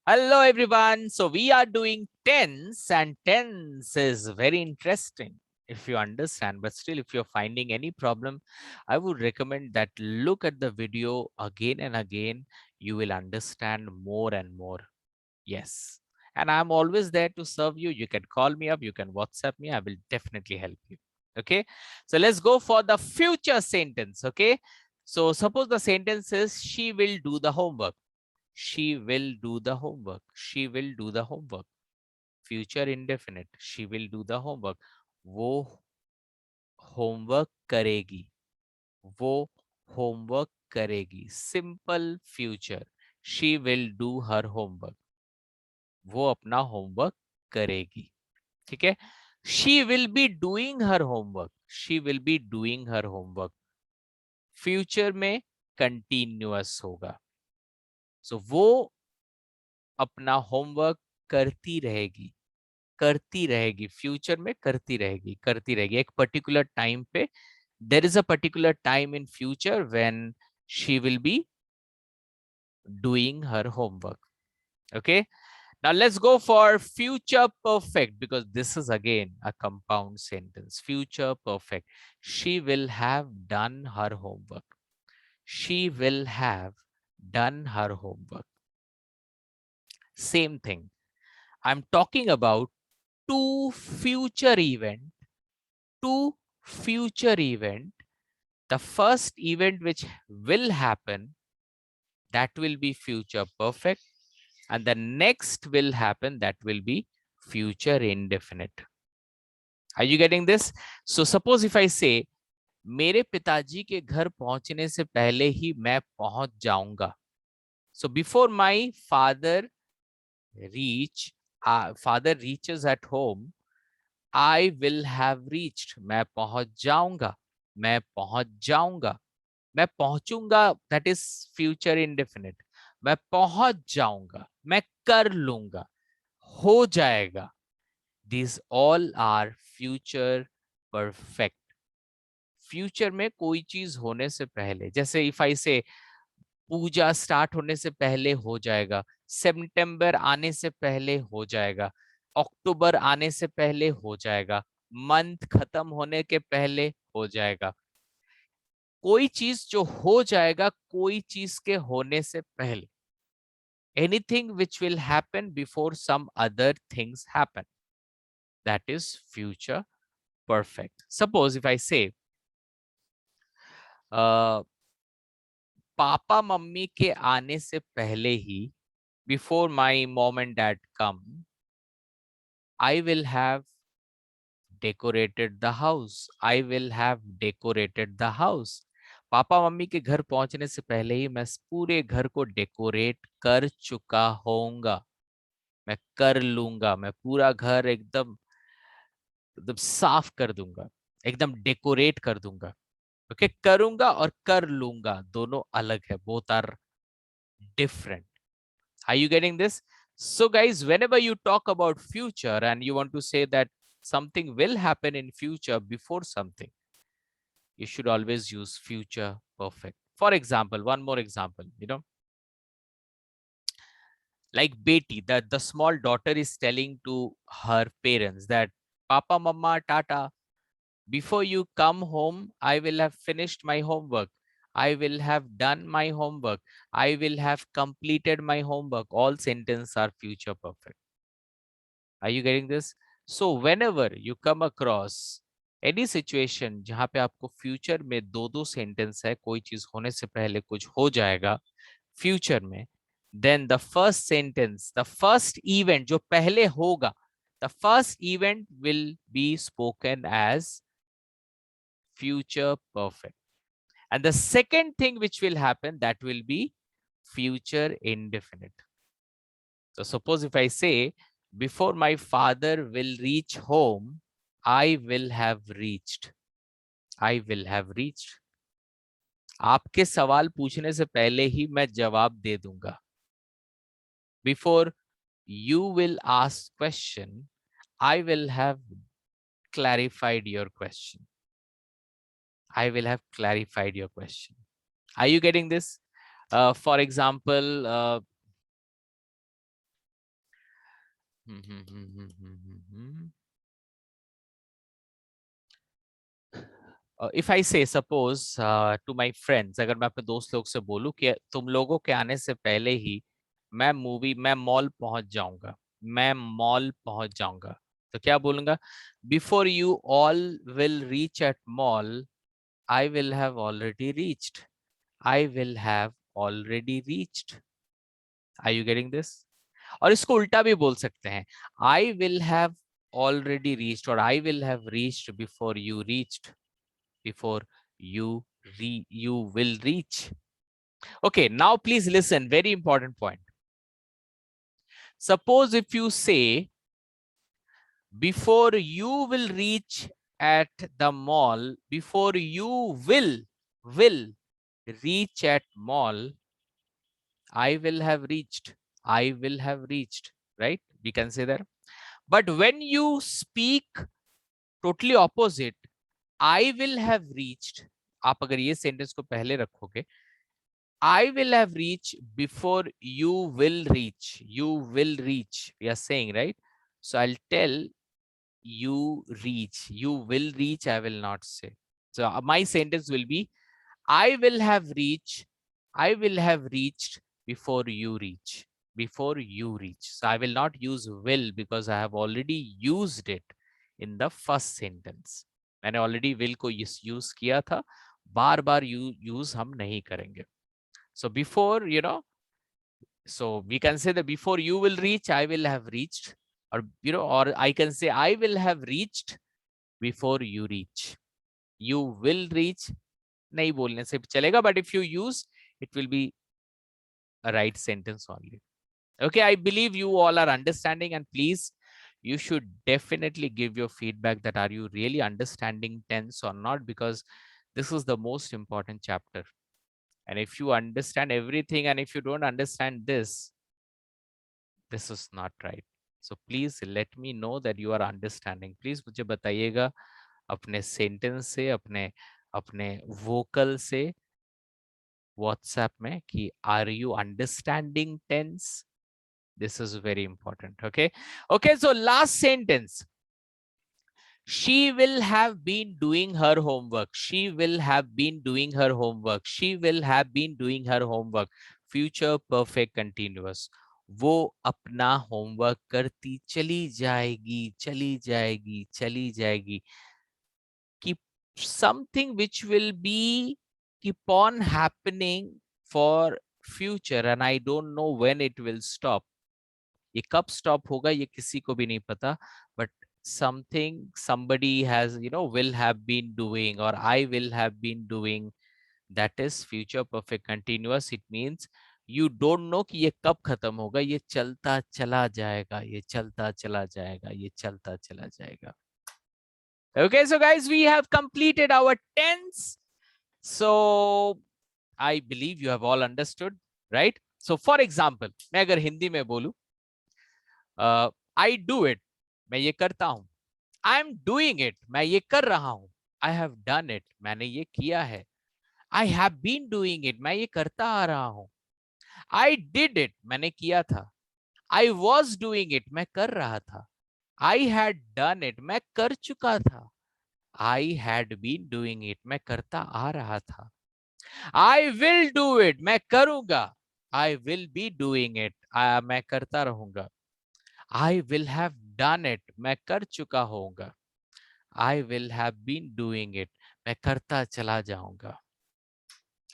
Hello everyone. So we are doing tense and tense is very interesting if you understand, but still if you're finding any problem, I would recommend that look at the video again and again. You will understand more and more. Yes. And I'm always there to serve you. You can call me up, you can WhatsApp me. I will definitely help you. Okay. So let's go for the future sentence. Okay. So suppose the sentence is she will do the homework. She will do the homework. She will do the homework. Future indefinite. She will do the homework. वो homework करेगी. वो homework करेगी. Simple future. She will do her homework. वो अपना homework करेगी. ठीक है? She will be doing her homework. She will be doing her homework. Future में continuous होगा. So वो अपना होमवर्क करती रहेगी फ्यूचर में करती रहेगी एक पर्टिकुलर टाइम पे there is a particular time in future when she will be doing her homework okay. Now let's go for future perfect because this is again a compound sentence. Future perfect. She will have done her homework. She will have done her homework. Same thing. I'm talking about two future event, two future event. The first event which will happen, that will be future perfect, and the next will happen, that will be future indefinite. Are you getting this? So suppose if I say मेरे पिताजी के घर पहुंचने से पहले ही मैं पहुंच जाऊंगा. So before my reach father reaches at home, I will have reached. मैं पहुंच जाऊंगा. मैं पहुंच जाऊंगा. मैं पहुंचूंगा. That is future indefinite. मैं पहुंच जाऊंगा. मैं कर लूंगा. हो जाएगा. These all are future perfect. Future में कोई चीज होने से पहले, जैसे इफ आई से पूजा स्टार्ट होने से पहले हो जाएगा, सितंबर आने से पहले हो जाएगा, अक्टूबर आने से पहले हो जाएगा, मंथ खत्म होने के पहले हो जाएगा. कोई चीज जो हो जाएगा कोई चीज के होने से पहले. Anything which will happen before some other things happen, that is future perfect. Suppose if I say पापा मम्मी के आने से पहले ही, before my mom and dad come, I will have decorated the house. I will have decorated the house. पापा मम्मी के घर पहुंचने से पहले ही मैं पूरे घर को डेकोरेट कर चुका होऊंगा. मैं कर लूंगा. मैं पूरा घर एकदम एकदम साफ कर दूंगा. एकदम डेकोरेट कर दूंगा. ओके. करूंगा और कर लूंगा दोनों अलग है. Both are different. Are you getting this? So guys, whenever you talk about future and you want to say that something will happen in future before something, you should always use future perfect. For example, one more example, like Beti, that the small daughter is telling to her parents that Papa, Mama, Tata, before you come home, I will have finished my homework. I will have done my homework. I will have completed my homework. All sentences are future perfect. Are you getting this? So whenever you come across any situation जहाँ पे आपको future में दो दो sentence है, कोई चीज होने से पहले कुछ हो जाएगा फ्यूचर में, then the first sentence, the first event जो पहले होगा, the first event will be spoken as future perfect. And the second thing which will happen, that will be future indefinite. So suppose if I say, before my father will reach home, I will have reached. I will have reached. आपके सवाल पूछने से पहले ही मैं जवाब दे दूंगा. Before you will ask question, I will have clarified your question. I will have clarified your question. Are you getting this? For example, if I से suppose to my friends, अगर मैं अपने दोस्त लोग से बोलूं कि तुम लोगों के आने से पहले ही मैं मॉल पहुंच जाऊंगा, मैं मॉल पहुंच जाऊंगा, तो क्या बोलूंगा? Before you all will reach at mall, I will have already reached, I will have already reached. Are you getting this? और इसको उल्टा भी बोल सकते हैं, I will have already reached और I will have reached before you reached, before you you will reach. Okay, now please listen, very important point. Suppose if you say before you will reach at the mall, before you will reach at mall, I will have reached, I will have reached, right? We can say that. But when you speak totally opposite, I will have reached, आप अगर ये sentence को पहले रखोगे, I will have reached before you will reach. You will reach. We are saying, right? So I'll tell you reach. You will reach. I will not say. So my sentence will be, I will have reached. I will have reached before you reach. Before you reach. So I will not use will because I have already used it in the first sentence. मैंने already will को use किया था. बार बार use हम नहीं करेंगे. So before, so we can say that before you will reach, I will have reached, or, or I can say I will have reached before you reach. You will reach, nahi bolne se chalega, but if you use, it will be a right sentence only. Okay, I believe you all are understanding, and please, you should definitely give your feedback that are you really understanding tense or not, because this is the most important chapter. And if you understand everything and if you don't understand this is not right. So please let me know that you are understanding. Please मुझे बताइएगा अपने sentence से, अपने अपने vocal से WhatsApp में कि are you understanding tense? This is very important. Okay. Okay. So last sentence. She will have been doing her homework. She will have been doing her homework. She will have been doing her homework. Future perfect continuous. वो अपना homework करती चली जाएगी, चली जाएगी, चली जाएगी. Keep something which will be keep on happening for future, and I don't know when it will stop. ये कब स्टॉप होगा ये किसी को भी नहीं पता, but something somebody has will have been doing or I will have been doing, that is future perfect continuous. It means you don't know कि ये कब खत्म होगा, ये चलता चला जाएगा, ये चलता चला जाएगा, ये चलता चला जाएगा. Okay, so guys, we have completed our tense. So I believe you have all understood, right? So for example, मैं अगर हिंदी में बोलूं, I do it, मैं ये करता हूं. I am doing it, मैं ये कर रहा हूं. I have done it, मैंने ये किया है. I have been doing it, मैं ये करता आ रहा हूं. I did it, मैंने किया था. I was doing it, मैं कर रहा था. I had done it, मैं कर चुका था. I had been doing it, मैं करता आ रहा था. I will do it, मैं करूंगा. I will be doing it, मैं करता रहूंगा. I will have done it, मैं कर चुका होऊंगा. I will have been doing it, मैं करता चला जाऊंगा.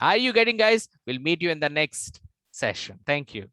Are you getting, guys? We'll meet you in the next session. Thank you.